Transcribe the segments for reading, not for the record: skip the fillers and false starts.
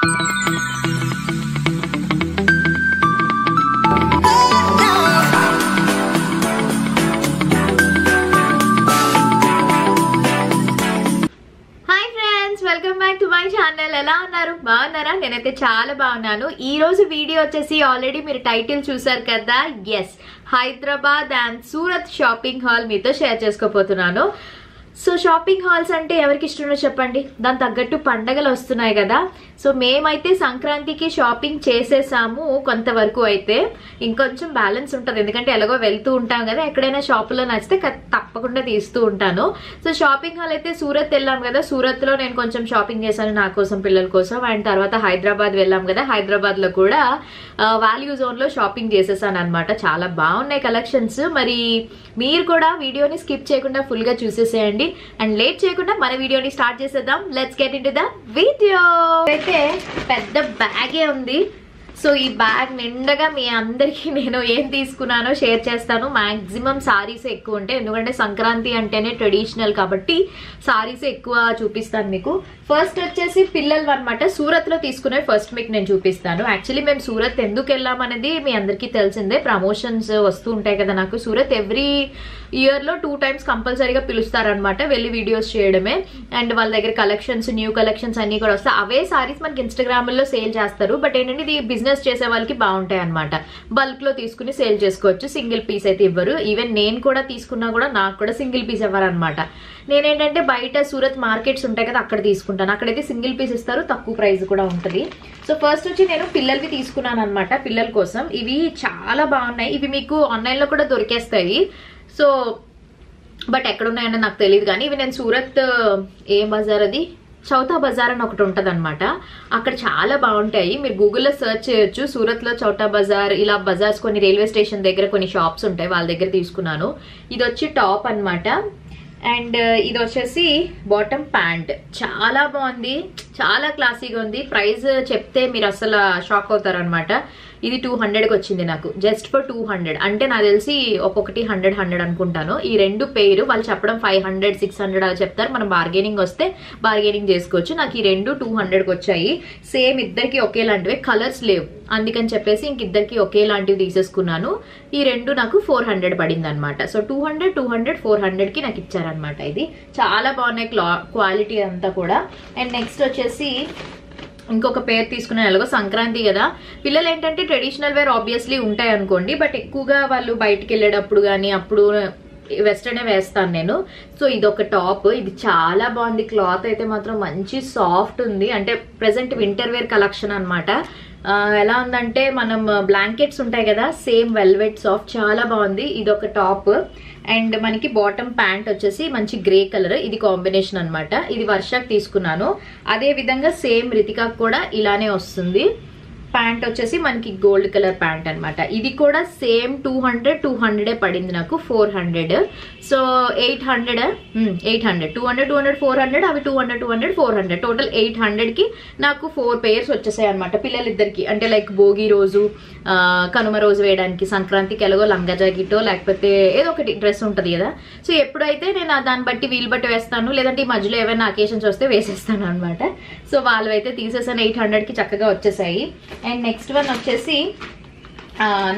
Welcome back to my channel. ఎలా ఉన్నారు? బాగున్నారా? నేనైతే చాలా బాగున్నాను. ఈ రోజు వీడియో వచ్చేసి ఆల్రెడీ మీరు టైటిల్ చూసారు కదా, yes, Hyderabad and Surat shopping hall మీతో షేర్ చేసుకోబోతున్నాను. సో షాపింగ్ హాల్స్ అంటే ఎవరికి ఇష్టమో చెప్పండి, దాని తగ్గట్టు పండగలు వస్తున్నాయి కదా. సో మేమైతే సంక్రాంతికి షాపింగ్ చేసేసాము కొంతవరకు. అయితే ఇంకొంచెం బ్యాలెన్స్ ఉంటుంది, ఎందుకంటే ఎలాగో వెళ్తూ ఉంటాం కదా, ఎక్కడైనా షాపులో నచ్చితే తప్పకుండా తీస్తూ ఉంటాను. సో షాపింగ్ హాల్ అయితే సూరత్ వెళ్ళాం కదా, సూరత్ లో నేను కొంచెం షాపింగ్ చేశాను నా కోసం, పిల్లల కోసం. అండ్ తర్వాత హైదరాబాద్ వెళ్ళాం కదా, హైదరాబాద్ లో కూడా వాల్యూ జోన్ లో షాపింగ్ చేసేసాను అనమాట. చాలా బాగున్నాయి కలెక్షన్స్. మరి మీరు కూడా వీడియోని స్కిప్ చేయకుండా ఫుల్ గా చూసేసేయండి. అండ్ లేట్ చేయకుండా మన వీడియోని స్టార్ట్ చేసేద్దాం. Let's get into the video. అయితే పెద్ద బ్యాగే ఉంది. సో ఈ బ్యాగ్ నిండగా మీ అందరికి నేను ఏం తీసుకున్నానో షేర్ చేస్తాను. మాక్సిమం సారీస్ ఎక్కువ ఉంటాయి, ఎందుకంటే సంక్రాంతి అంటేనే ట్రెడిషనల్ కాబట్టి సారీస్ ఎక్కువ చూపిస్తాను మీకు. ఫస్ట్ వచ్చేసి పిల్లలు అనమాట, సూరత్ లో తీసుకునే ఫస్ట్ మీకు నేను చూపిస్తాను. యాక్చువల్లీ మేము సూరత్ ఎందుకు వెళ్ళాం అనేది మీ అందరికీ తెలిసిందే, ప్రమోషన్స్ వస్తూ ఉంటాయి కదా నాకు. సూరత్ ఎవ్రీ ఇయర్ లో 2 times కంపల్సరీగా పిలుస్తారనమాట, వెళ్ళి వీడియోస్ చేయడమే. అండ్ వాళ్ళ దగ్గర కలెక్షన్స్, న్యూ కలెక్షన్స్ అన్ని కూడా వస్తాయి. అవే సారీస్ మనకి ఇన్స్టాగ్రామ్ లో సేల్ చేస్తారు. బట్ ఏంటంటే ఇది బిజినెస్ చేసే వాళ్ళకి బాగుంటాయి అనమాట, బల్క్ లో తీసుకుని సేల్ చేసుకోవచ్చు. సింగిల్ పీస్ అయితే ఇవ్వరు. ఈవెన్ నేను కూడా తీసుకున్నా కూడా నాకు కూడా సింగిల్ పీస్ ఇవ్వరు అనమాట. నేనేంటంటే బయట సూరత్ మార్కెట్స్ ఉంటాయి కదా, అక్కడ తీసుకుంటాను. అక్కడైతే సింగిల్ పీస్ ఇస్తారు, తక్కువ ప్రైస్ కూడా ఉంటుంది. సో ఫస్ట్ వచ్చి నేను పిల్లలవి తీసుకున్నాను అనమాట, పిల్లల కోసం. ఇవి చాలా బాగున్నాయి. ఇవి మీకు ఆన్లైన్ లో కూడా దొరికేస్తాయి. సో బట్ ఎక్కడున్నాయని నాకు తెలియదు, కానీ ఇవి నేను సూరత్ ఏం బజార్, అది చౌతా బజార్ అని ఒకటి ఉంటది అనమాట, అక్కడ చాలా బాగుంటాయి. మీరు గూగుల్లో సెర్చ్ చేయొచ్చు, సూరత్ లో చౌటా బజార్, ఇలా బజార్స్ కొన్ని రైల్వే స్టేషన్ దగ్గర కొన్ని షాప్స్ ఉంటాయి, వాళ్ళ దగ్గర తీసుకున్నాను. ఇది వచ్చి టాప్ అనమాట. అండ్ ఇది వచ్చేసి బాటమ్ ప్యాంట్. చాలా బాగుంది, చాలా క్లాసీగా ఉంది. ప్రైస్ చెప్తే మీరు అసలు షాక్ అవుతారు అనమాట. ఇది 200కి వచ్చింది నాకు, జస్ట్ ఫర్ 200. అంటే నాకు తెలిసి ఒక్కొక్కటి 100 అనుకుంటాను. ఈ రెండు పేరు వాళ్ళు చెప్పడం 500, 600 అలా చెప్తారు. మనం బార్గెనింగ్ వస్తే బార్గెనింగ్ చేసుకోవచ్చు. నాకు ఈ రెండు 200కి వచ్చాయి. సేమ్ ఇద్దరికి ఒకేలాంటివే, కలర్స్ లేవు, అందుకని చెప్పేసి ఇంక ఇద్దరికి ఒకేలాంటివి తీసేసుకున్నాను. ఈ రెండు నాకు 400 పడింది అనమాట. సో 200, 200, 400కి నాకు ఇచ్చారనమాట. ఇది చాలా బాగున్నాయి క్వాలిటీ అంతా కూడా. అండ్ నెక్స్ట్ వచ్చేసి ఇంకొక పేరు తీసుకున్నాను. ఎలాగో సంక్రాంతి కదా, పిల్లలు ఏంటంటే ట్రెడిషనల్ వేర్ ఆబ్వియస్లీ ఉంటాయి అనుకోండి, బట్ ఎక్కువగా వాళ్ళు బయటకు వెళ్ళేటప్పుడు కానీ అప్పుడు వెస్టర్నే వేస్తాను నేను. సో ఇది ఒక టాప్, ఇది చాలా బాగుంది. క్లాత్ అయితే మాత్రం మంచి సాఫ్ట్ ఉంది, అంటే ప్రెసెంట్ వింటర్ వేర్ కలెక్షన్ అనమాట. ఎలా ఉందంటే మనం బ్లాంకెట్స్ ఉంటాయి కదా, సేమ్ వెల్వెట్ సాఫ్ట్, చాలా బాగుంది. ఇది ఒక టాప్. అండ్ మనకి బాటమ్ ప్యాంట్ వచ్చేసి మంచి గ్రే కలర్, ఇది కాంబినేషన్ అనమాట. ఇది వర్షాకి తీసుకున్నాను. అదే విధంగా సేమ్ రితికాకు కూడా ఇలానే వస్తుంది. ప్యాంట్ వచ్చేసి మనకి గోల్డ్ కలర్ ప్యాంట్ అనమాట. ఇది కూడా సేమ్ 200 పడింది నాకు, 400. సో 800, 200, 200, 400, అవి 200, 200, 400, టోటల్ 800కి నాకు 4 pairs వచ్చేసాయి అనమాట పిల్లలిద్దరికి. అంటే లైక్ భోగి రోజు, కనుమ రోజు వేయడానికి, సంక్రాంతికి ఎలాగో లంగా జాకెటో లేకపోతే ఏదో ఒకటి డ్రెస్ ఉంటుంది కదా. సో ఎప్పుడైతే నేను దాన్ని బట్టి వీలు బట్టి వేస్తాను, లేదంటే ఈ మధ్యలో ఏమైనా అకేషన్స్ వస్తే వేసేస్తాను అనమాట. సో వాళ్ళు అయితే తీసేసాను, 800కి చక్కగా వచ్చేసాయి. అండ్ నెక్స్ట్ వన్ వచ్చేసి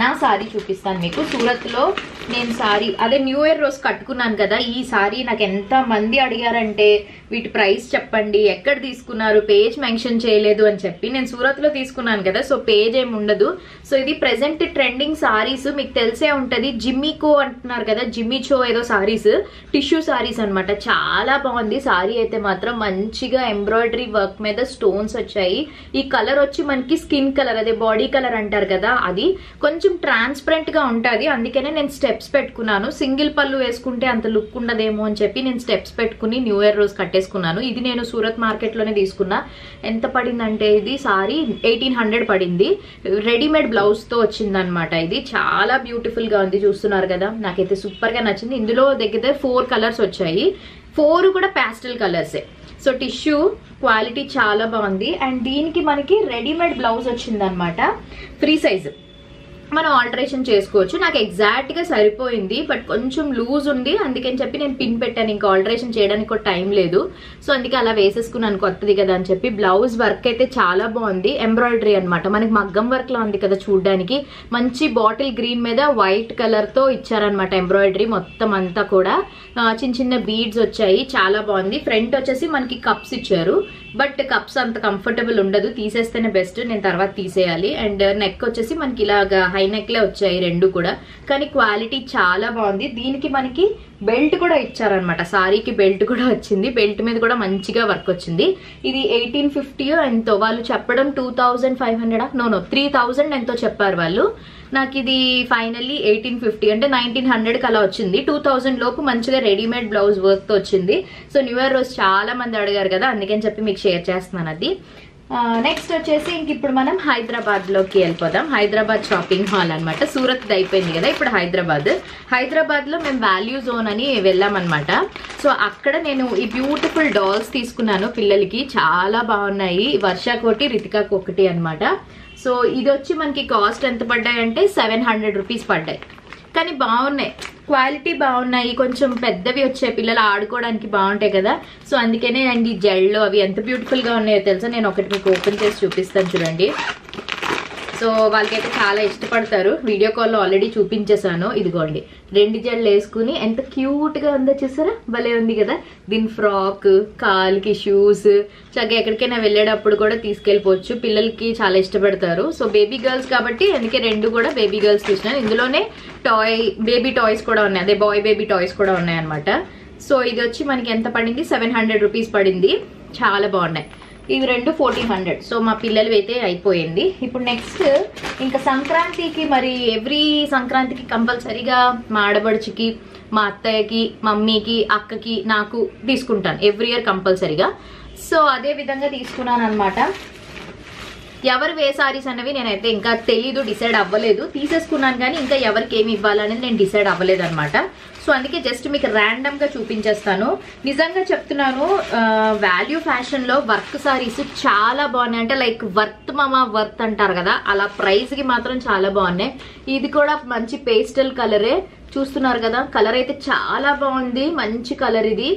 నా సారీ చూపిస్తాను మీకు. సూరత్ లో నేను సారీ అదే న్యూ ఇయర్ రోజు కట్టుకున్నాను కదా, ఈ సారీ నాకు ఎంత మంది అడిగారంటే వీటి ప్రైస్ చెప్పండి, ఎక్కడ తీసుకున్నారు, పేజ్ మెన్షన్ చేయలేదు అని చెప్పి. నేను సూరత్ లో తీసుకున్నాను కదా, సో పేజ్ ఏమి ఉండదు. సో ఇది ప్రెసెంట్ ట్రెండింగ్ సారీస్, మీకు తెలిసే ఉంటది, జిమ్మికో అంటున్నారు కదా, జిమ్మిచో ఏదో సారీస్, టిష్యూ సారీస్ అనమాట. చాలా బాగుంది సారీ అయితే మాత్రం. మంచిగా ఎంబ్రాయిడరీ వర్క్ మీద స్టోన్స్ వచ్చాయి. ఈ కలర్ వచ్చి మనకి స్కిన్ కలర్, అదే బాడీ కలర్ అంటారు కదా, అది కొంచెం ట్రాన్స్పరెంట్ గా ఉంటది. అందుకనే నేను స్టెప్స్ పెట్టుకున్నాను. సింగిల్ పళ్ళు వేసుకుంటే అంత లుక్ ఉండదేమో అని చెప్పి నేను స్టెప్స్ పెట్టుకుని న్యూ ఇయర్ రోజు కట్టేసుకున్నాను. ఇది నేను సూరత్ మార్కెట్ లోనే తీసుకున్నా. ఎంత పడిందంటే ఇది సారీ 1800 పడింది. రెడీమేడ్ బ్లౌజ్ తో వచ్చింది అనమాట. ఇది చాలా బ్యూటిఫుల్ గా ఉంది, చూస్తున్నారు కదా. నాకైతే సూపర్ గా నచ్చింది. ఇందులో దగ్గర 4 కలర్స్ వచ్చాయి, 4 కూడా ప్యాస్టల్ కలర్సే. సో టిష్యూ క్వాలిటీ చాలా బాగుంది. అండ్ దీనికి మనకి రెడీమేడ్ బ్లౌజ్ వచ్చింది అనమాట, ఫ్రీ సైజ్. మనం ఆల్టరేషన్ చేసుకోవచ్చు. నాకు ఎగ్జాక్ట్ గా సరిపోయింది, బట్ కొంచెం లూజ్ ఉంది, అందుకని చెప్పి నేను పిన్ పెట్టాను. ఇంకా ఆల్టరేషన్ చేయడానికి కూడా టైం లేదు, సో అందుకే అలా వేసేసుకున్నాను, కొత్తది కదా అని చెప్పి. బ్లౌజ్ వర్క్ అయితే చాలా బాగుంది, ఎంబ్రాయిడరీ అనమాట, మనకి మగ్గం వర్క్ లా ఉంది కదా చూడడానికి. మంచి బాటిల్ గ్రీన్ మీద వైట్ కలర్ తో ఇచ్చారనమాట ఎంబ్రాయిడరీ మొత్తం అంతా కూడా. చిన్న చిన్న బీడ్స్ వచ్చాయి, చాలా బాగుంది. ఫ్రంట్ వచ్చేసి మనకి కప్స్ ఇచ్చారు, బట్ కప్స్ అంత కంఫర్టబుల్ ఉండదు, తీసేస్తేనే బెస్ట్, నేను తర్వాత తీసేయాలి. అండ్ నెక్ వచ్చేసి మనకి ఇలాగా హై నెక్ లే వచ్చాయి రెండు కూడా, కానీ క్వాలిటీ చాలా బాగుంది. దీనికి మనకి బెల్ట్ కూడా ఇచ్చారనమాట, సారీకి బెల్ట్ కూడా వచ్చింది, బెల్ట్ మీద కూడా మంచిగా వర్క్ వచ్చింది. ఇది 1850 ఎంతో వాళ్ళు చెప్పడం, 2500 నో 3000 ఎంతో చెప్పారు వాళ్ళు. నాకు ఇది ఫైనల్లీ 1850 అంటే 1900 అలా వచ్చింది. 2000 లోపు మంచిగా రెడీమేడ్ బ్లౌజ్ వర్క్ తో వచ్చింది. సో న్యూ ఇయర్ రోజు చాలా మంది అడిగారు కదా, అందుకని చెప్పి మీకు షేర్ చేస్తున్నాను అది. నెక్స్ట్ వచ్చేసి ఇంక ఇప్పుడు మనం హైదరాబాద్ లోకి వెళ్ళిపోదాం. హైదరాబాద్ షాపింగ్ హాల్ అనమాట, సూరత్ అయిపోయింది కదా, ఇప్పుడు హైదరాబాద్ లో మేము వాల్యూ జోన్ అని వెళ్ళామన్నమాట. సో అక్కడ నేను ఈ బ్యూటిఫుల్ డాల్స్ తీసుకున్నాను పిల్లలకి, చాలా బాగున్నాయి. వర్షాకి ఒకటి, రితికాకి ఒకటి అనమాట. సో ఇది వచ్చి మనకి కాస్ట్ ఎంత పడ్డాయి అంటే 700 రూపీస్ పడ్డాయి, కానీ బాగున్నాయి, క్వాలిటీ బాగున్నాయి, కొంచెం పెద్దవి వచ్చాయి, పిల్లలు ఆడుకోవడానికి బాగుంటాయి కదా. సో అందుకనే అండి జెళ్ళు అవి ఎంత బ్యూటిఫుల్ గా ఉన్నాయో తెలుసా. నేను ఒకటి మీకు ఓపెన్ చేసి చూపిస్తాను చూడండి. సో వాళ్ళకైతే చాలా ఇష్టపడతారు, వీడియో కాల్లో ఆల్రెడీ చూపించేశాను. ఇదిగోండి 2 జెళ్ళు వేసుకుని ఎంత క్యూట్ గా ఉందో చూసారా, భలే ఉంది కదా. దీని ఫ్రాక్, కాల్కి షూస్, చక్కగా ఎక్కడికైనా వెళ్ళేటప్పుడు కూడా తీసుకెళ్ళిపోవచ్చు, పిల్లలకి చాలా ఇష్టపడతారు. సో బేబీ గర్ల్స్ కాబట్టి అందుకే 2 కూడా బేబీ గర్ల్స్ తీసుకున్నాను. ఇందులోనే బేబీ టాయ్స్ కూడా ఉన్నాయి, అదే బాయ్ బేబీ టాయ్స్ కూడా ఉన్నాయి అనమాట. సో ఇది వచ్చి మనకి ఎంత పడింది, 700 రూపీస్ పడింది, చాలా బాగున్నాయి. ఇవి 2 1400. సో మా పిల్లలు అయితే అయిపోయింది. ఇప్పుడు నెక్స్ట్ ఇంకా సంక్రాంతికి, మరి ఎవ్రీ సంక్రాంతికి కంపల్సరీగా మా ఆడబడుచుకి, మా అత్తయ్యకి, మమ్మీకి, అక్కకి, నాకు తీసుకుంటాను ఎవ్రీ ఇయర్ కంపల్సరీగా. సో అదే విధంగా తీసుకున్నాను అనమాట. ఎవరు వే సారీస్ అనేవి నేనైతే ఇంకా తెలీదు, డిసైడ్ అవ్వలేదు, తీసేసుకున్నాను కానీ ఇంకా ఎవరికి ఏమి ఇవ్వాలనేది నేను డిసైడ్ అవ్వలేదు అనమాట. సో అందుకే జస్ట్ మీకు ర్యాండమ్ గా చూపించేస్తాను. నిజంగా చెప్తున్నాను, వాల్యూ ఫ్యాషన్ లో వర్క్ సారీస్ చాలా బాగున్నాయి, అంటే లైక్ వర్త్ మామా వర్త్ అంటారు కదా, అలా ప్రైస్ కి మాత్రం చాలా బాగున్నాయి. ఇది కూడా మంచి పేస్టల్ కలరే, చూస్తున్నారు కదా, కలర్ అయితే చాలా బాగుంది, మంచి కలర్ ఇది.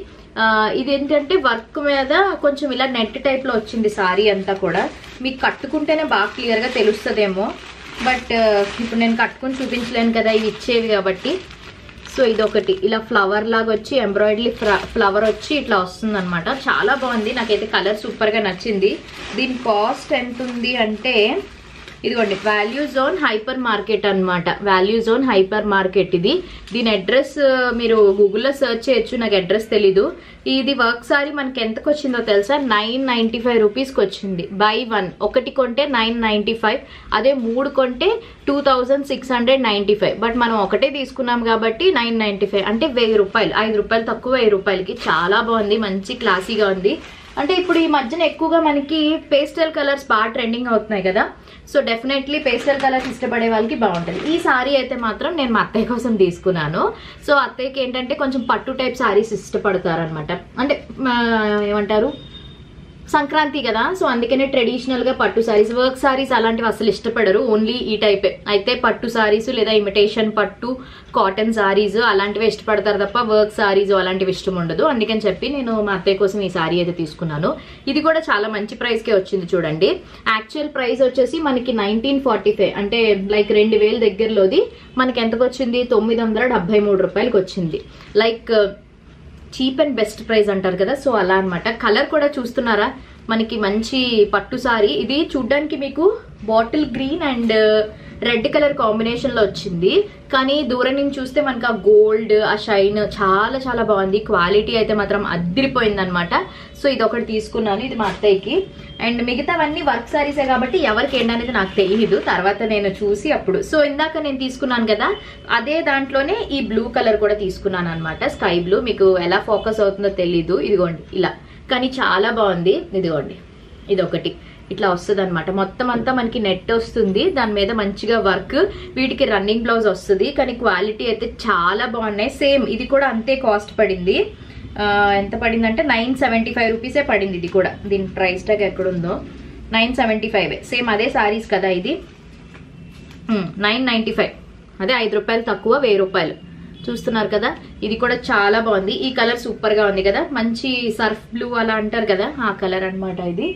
ఇది ఏంటంటే వర్క్ మీద కొంచెం ఇలా నెట్ టైప్ లో వచ్చింది సారీ అంతా కూడా. మీకు కట్టుకుంటేనే బాగా క్లియర్ గా తెలుస్తుందేమో, బట్ ఇప్పుడు నేను కట్టుకుని చూపించలేను కదా, ఇవి ఇచ్చేవి కాబట్టి. సో ఇదొకటి ఇలా ఫ్లవర్ లాగా వచ్చి ఎంబ్రాయిడరీ ఫ్లవర్ వచ్చి ఇట్లా వస్తుంది అనమాట, చాలా బాగుంది, నాకైతే కలర్ సూపర్ గా నచ్చింది. దీని కాస్ట్ ఎంత ఉంది అంటే, ఇదిగోండి వాల్యూ జోన్ హైపర్ మార్కెట్ అనమాట, వాల్యూ జోన్ హైపర్ మార్కెట్ ఇది. దీని అడ్రస్ మీరు గూగుల్లో సెర్చ్ చేయొచ్చు, నాకు అడ్రస్ తెలీదు. ఇది వర్క్ సారీ మనకి ఎంతకు వచ్చిందో తెలుసా, 995 రూపీస్కి వచ్చింది. బై 1 ఒకటి కొంటే 995, అదే 3 కొంటే 2695. బట్ మనం ఒకటే తీసుకున్నాం కాబట్టి 995 అంటే 1000 రూపాయలు, 5 రూపాయలు తక్కువ, 1000 రూపాయలకి చాలా బాగుంది, మంచి క్లాసీగా ఉంది. అంటే ఇప్పుడు ఈ మధ్యన ఎక్కువగా మనకి పేస్టల్ కలర్స్ బాగా ట్రెండింగ్ అవుతున్నాయి కదా, సో డెఫినెట్లీ పేస్టల్ కలర్స్ ఇష్టపడే వాళ్ళకి బాగుంటుంది. ఈ సారీ అయితే మాత్రం నేను మా అత్తయ్య కోసం తీసుకున్నాను. సో అత్తయ్యకి ఏంటంటే కొంచెం పట్టు టైప్ సారీస్ ఇష్టపడతారు అనమాట, అంటే ఏమంటారు సంక్రాంతి కదా, సో అందుకనే ట్రెడిషనల్ గా పట్టు సారీస్, వర్క్ సారీస్ అలాంటివి అసలు ఇష్టపడరు, ఓన్లీ ఈ టైపే. అయితే పట్టు సారీస్ లేదా ఇమిటేషన్ పట్టు, కాటన్ సారీస్ అలాంటివి ఇష్టపడతారు తప్ప వర్క్ సారీస్ అలాంటివి ఇష్టం ఉండదు. అందుకని చెప్పి నేను మా అత్తయ్య కోసం ఈ సారీ అయితే తీసుకున్నాను. ఇది కూడా చాలా మంచి ప్రైస్ కే వచ్చింది చూడండి. యాక్చువల్ ప్రైస్ వచ్చేసి మనకి 1945, అంటే లైక్ 2000 దగ్గరలోది. మనకి ఎంతకు వచ్చింది, 973 రూపాయలకి వచ్చింది. Like cheap and best price అంటారు కదా, సో అలా అనమాట. కలర్ కూడా చూస్తున్నారా, మనకి మంచి పట్టు సారీ. ఇది చూడ్డానికి మీకు bottle green and red colour combination లో వచ్చింది, కానీ దూరం నుంచి చూస్తే మనకి ఆ గోల్డ్, ఆ షైన్ చాలా చాలా బాగుంది. క్వాలిటీ అయితే మాత్రం అదిరిపోయింది అనమాట. సో ఇది ఒకటి తీసుకున్నాను, ఇది మా అత్తయ్యకి. అండ్ మిగతావన్నీ వర్క్ సారీసే కాబట్టి ఎవరికి ఏంటనేది నాకు తెలియదు, తర్వాత నేను చూసి అప్పుడు. సో ఇందాక నేను తీసుకున్నాను కదా, అదే దాంట్లోనే ఈ బ్లూ కలర్ కూడా తీసుకున్నాను అనమాట, స్కై బ్లూ. మీకు ఎలా ఫోకస్ అవుతుందో తెలీదు, ఇదిగోండి ఇలా, కానీ చాలా బాగుంది. ఇదిగోండి ఇదొకటి ఇట్లా వస్తుంది అనమాట, మొత్తం అంతా మనకి నెట్ వస్తుంది, దాని మీద మంచిగా వర్క్. వీటికి రన్నింగ్ బ్లౌజ్ వస్తుంది, కానీ క్వాలిటీ అయితే చాలా బాగున్నాయి. సేమ్ ఇది కూడా అంతే కాస్ట్ పడింది. ఎంత పడింది అంటే 975 రూపీసే పడింది. ఇది కూడా దీని ప్రైస్ ట్యాగ్ ఎక్కడుందో, 975. సేమ్ అదే సారీస్ కదా ఇది. 995, అదే 5 రూపాయలు తక్కువ, 1000 రూపాయలు. చూస్తున్నారు కదా, ఇది కూడా చాలా బాగుంది. ఈ కలర్ సూపర్ గా ఉంది కదా, మంచి సర్ఫ్ బ్లూ అలా అంటారు కదా, ఆ కలర్ అన్నమాట ఇది.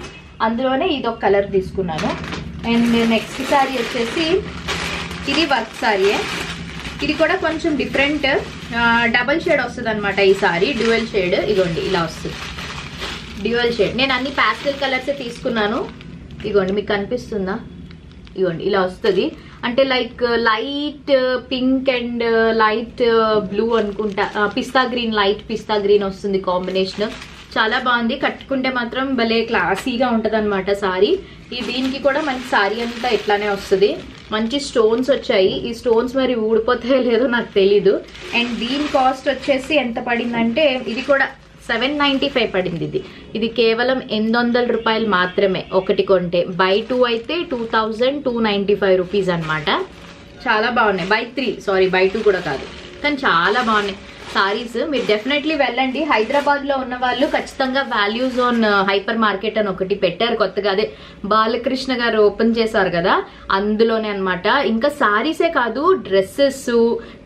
అందులోనే ఇది ఒక కలర్ తీసుకున్నాను. అండ్ నెక్స్ట్ సారీ వచ్చేసి ఇది వర్క్ సారీయే. ఇది కూడా కొంచెం డిఫరెంట్, డబల్ షేడ్ వస్తుంది అనమాట ఈ సారీ, డ్యూయల్ షేడ్. ఇగోండి ఇలా వస్తుంది డ్యూయల్ షేడ్. నేను అన్ని ప్యాస్టల్ కలర్సే తీసుకున్నాను. ఇగోండి మీకు కనిపిస్తుందా, ఇగోండి ఇలా వస్తుంది. అంటే like light pink and light blue అనుకుంటా, పిస్తా గ్రీన్, లైట్ పిస్తా గ్రీన్ వస్తుంది కాంబినేషన్. చాలా బాగుంది, కట్టుకుంటే మాత్రం భలే క్లాసీగా ఉంటది అనమాట సారీ. దీనికి కూడా మనకి సారీ అంతా ఇట్లానే వస్తుంది. మంచి స్టోన్స్ వచ్చాయి. ఈ స్టోన్స్ మరి ఊడిపోతాయో లేదో నాకు తెలీదు. అండ్ దీని కాస్ట్ వచ్చేసి ఎంత పడిందంటే, ఇది కూడా 795 పడింది. ఇది కేవలం 800 రూపాయలు మాత్రమే ఒకటి కొంటే. బై 2 అయితే 2295 రూపీస్ అనమాట. చాలా బాగున్నాయి. బై 2 కూడా కాదు, కానీ చాలా బాగున్నాయి సారీస్. మీరు డెఫినెట్లీ వెళ్ళండి. హైదరాబాద్ లో ఉన్న వాళ్ళు ఖచ్చితంగా వాల్యూ జోన్ హైపర్ మార్కెట్ అని ఒకటి పెట్టారు కొత్తగా, అదే బాలకృష్ణ గారు ఓపెన్ చేశారు కదా, అందులోనే అనమాట. ఇంకా సారీసే కాదు, డ్రెస్సెస్,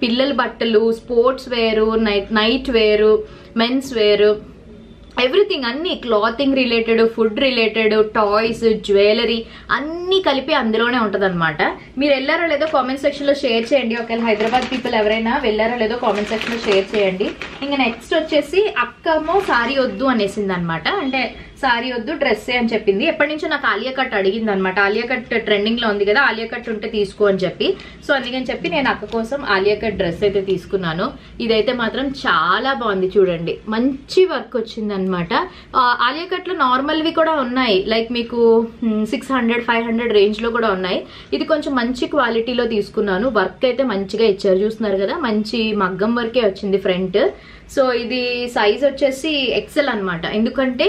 పిల్లల బట్టలు, స్పోర్ట్స్ వేరు, నైట్ వేరు, మెన్స్ వేరు, ఎవ్రీథింగ్, అన్ని clothing related, food related, toys, jewellery అన్ని కలిపి అందులోనే ఉంటది అనమాట. మీరు వెళ్ళారో లేదో కామెంట్ సెక్షన్ లో షేర్ చేయండి. ఒకవేళ హైదరాబాద్ పీపుల్ ఎవరైనా వెళ్ళారో లేదో కామెంట్ సెక్షన్ లో షేర్ చేయండి. ఇంకా నెక్స్ట్ వచ్చేసి అక్కమో సారీ వద్దు అనేసింది అనమాట. అంటే సారీ వద్దు, డ్రెస్సే అని చెప్పింది. ఎప్పటి నుంచో నాకు ఆలియా కట్ అడిగింది అనమాట. ఆలియా కట్ ట్రెండింగ్ లో ఉంది కదా, ఆలియా కట్ ఉంటే తీసుకో అని చెప్పి. సో అందుకని చెప్పి నేను అక్క కోసం ఆలియా కట్ డ్రెస్ అయితే తీసుకున్నాను. ఇదైతే మాత్రం చాలా బాగుంది, చూడండి మంచి వర్క్ వచ్చింది అనమాట. ఆలియా కట్ లో నార్మల్ వి కూడా ఉన్నాయి, లైక్ మీకు 600-500 రేంజ్ లో కూడా ఉన్నాయి. ఇది కొంచెం మంచి క్వాలిటీలో తీసుకున్నాను. వర్క్ అయితే మంచిగా ఇచ్చారు, చూస్తున్నారు కదా, మంచి మగ్గం వర్కే వచ్చింది ఫ్రంట్. సో ఇది సైజ్ వచ్చేసి ఎక్సెల్ అనమాట, ఎందుకంటే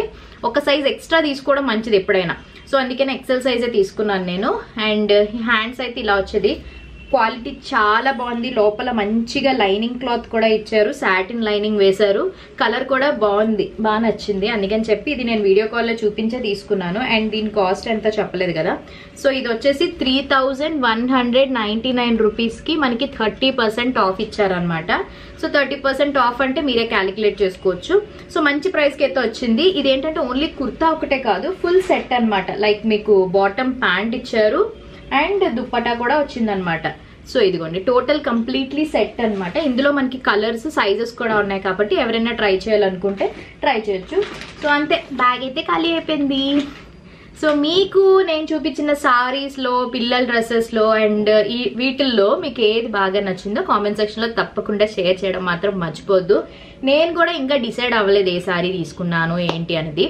ఒక సైజ్ ఎక్స్ట్రా తీసుకోవడం మంచిది ఎప్పుడైనా. సో అందుకనే ఎక్సెల్ సైజే తీసుకున్నాను నేను. అండ్ హ్యాండ్స్ అయితే ఇలా వచ్చేది. క్వాలిటీ చాలా బాగుంది. లోపల మంచిగా లైనింగ్ క్లాత్ కూడా ఇచ్చారు, సాటిన్ లైనింగ్ వేశారు. కలర్ కూడా బాగుంది, బాగా నచ్చింది. అందుకని చెప్పి ఇది నేను వీడియో కాల్లో చూపించే తీసుకున్నాను. అండ్ దీని కాస్ట్ ఎంత చెప్పలేదు కదా. సో ఇది వచ్చేసి 3199 రూపీస్ కి మనకి 30% ఆఫ్ ఇచ్చారనమాట. సో 30% ఆఫ్ అంటే మీరే క్యాలిక్యులేట్ చేసుకోవచ్చు. సో మంచి ప్రైస్ కి అయితే వచ్చింది. ఇది ఏంటంటే ఓన్లీ కుర్తా ఒకటే కాదు, ఫుల్ సెట్ అనమాట. లైక్ మీకు బాటమ్ ప్యాంట్ ఇచ్చారు అండ్ దుప్పటా కూడా వచ్చిందనమాట. సో ఇదిగోండి టోటల్ కంప్లీట్లీ సెట్ అనమాట. ఇందులో మనకి కలర్స్, సైజెస్ కూడా ఉన్నాయి కాబట్టి ఎవరైనా ట్రై చేయాలనుకుంటే ట్రై చేయొచ్చు. సో అంతే, బ్యాగ్ అయితే ఖాళీ అయిపోయింది. సో మీకు నేను చూపించిన సారీస్ లో, పిల్లల డ్రెస్సెస్ లో అండ్ వీటిల్లో మీకు ఏది బాగా నచ్చిందో కామెంట్ సెక్షన్ లో తప్పకుండా షేర్ చేయడం మాత్రం మర్చిపోద్దు. నేను కూడా ఇంకా డిసైడ్ అవ్వలేదు ఏ సారీ తీసుకున్నాను ఏంటి అనేది.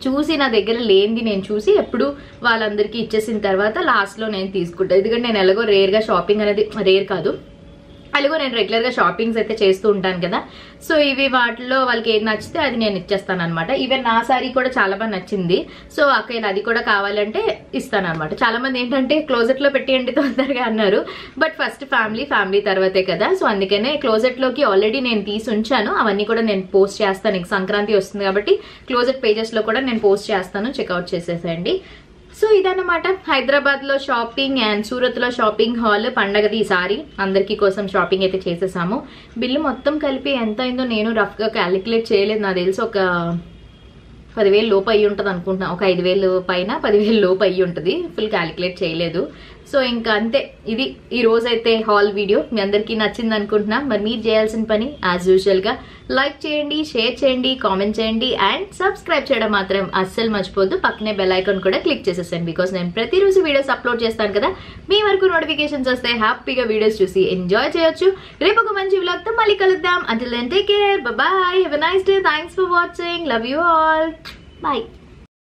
చూసి నా దగ్గర లేనిది నేను చూసి ఎప్పుడు వాళ్ళందరికీ ఇచ్చేసిన తర్వాత లాస్ట్ లో నేను తీసుకుంటాను. ఎందుకంటే నేను ఎలాగో రేర్ గా షాపింగ్ అనేది, రేర్ కాదు, అలాగో నేను రెగ్యులర్ గా షాపింగ్స్ అయితే చేస్తూ ఉంటాను కదా. సో ఇవి వాటిలో వాళ్ళకి ఏది నచ్చితే అది నేను ఇచ్చేస్తాను అనమాట. ఈవెన్ నా సారీ కూడా చాలా బాగా నచ్చింది. సో అక్కడ అది కూడా కావాలంటే ఇస్తాను అనమాట. చాలా మంది ఏంటంటే క్లోజెట్ లో పెట్టేయండి తొందరగా అన్నారు, బట్ ఫస్ట్ ఫ్యామిలీ తర్వాతే కదా. సో అందుకనే క్లోజెట్ లోకి ఆల్రెడీ నేను తీసి ఉంచాను. అవన్నీ కూడా నేను పోస్ట్ చేస్తాను. సంక్రాంతి వస్తుంది కాబట్టి క్లోజెట్ పేజెస్ లో కూడా నేను పోస్ట్ చేస్తాను, చెక్అవుట్ చేసేసేయండి. సో ఇదన్నమాట హైదరాబాద్ లో షాపింగ్ అండ్ సూరత్ లో షాపింగ్ హాల్ పండగది. ఈసారి అందరికీ కోసం షాపింగ్ అయితే చేసేసాము. బిల్లు మొత్తం కలిపి ఎంత అయిందో నేను రఫ్ గా క్యాలిక్యులేట్ చేయలేదు. నాకు తెలిసి ఒక 10,000 లోపు అయ్యి ఉంటుంది అనుకుంటున్నా. ఒక 5,000 పైన 10,000 లోపు అయ్యి ఉంటుంది. ఫుల్ క్యాలిక్యులేట్ చేయలేదు. సో ఇంకా అంతే, ఇది ఈ రోజైతే హాల్ వీడియో. మీ అందరికీ నచ్చింది అనుకుంటున్నా. మరి మీరు చేయాల్సిన పని యాజ్ యూజువల్ గా లైక్ చేయండి, షేర్ చేయండి, కామెంట్ చేయండి అండ్ సబ్స్క్రైబ్ చేయడం మాత్రం అస్సలు మర్చిపోద్దు. పక్కనే బెల్ ఐకాన్ కూడా క్లిక్ చేసేసాను, బికాస్ నేను ప్రతిరోజు వీడియోస్ అప్లోడ్ చేస్తాను కదా. మీ వరకు నోటిఫికేషన్స్ వస్తే హ్యాపీగా వీడియోస్ చూసి ఎంజాయ్ చేయొచ్చు. రేపు ఒక మంచి వ్లాగ్ తో మళ్ళీ కలుద్దాం. Until then, take care. Bye bye. Have a nice day. Thanks for watching. Love you all. Bye.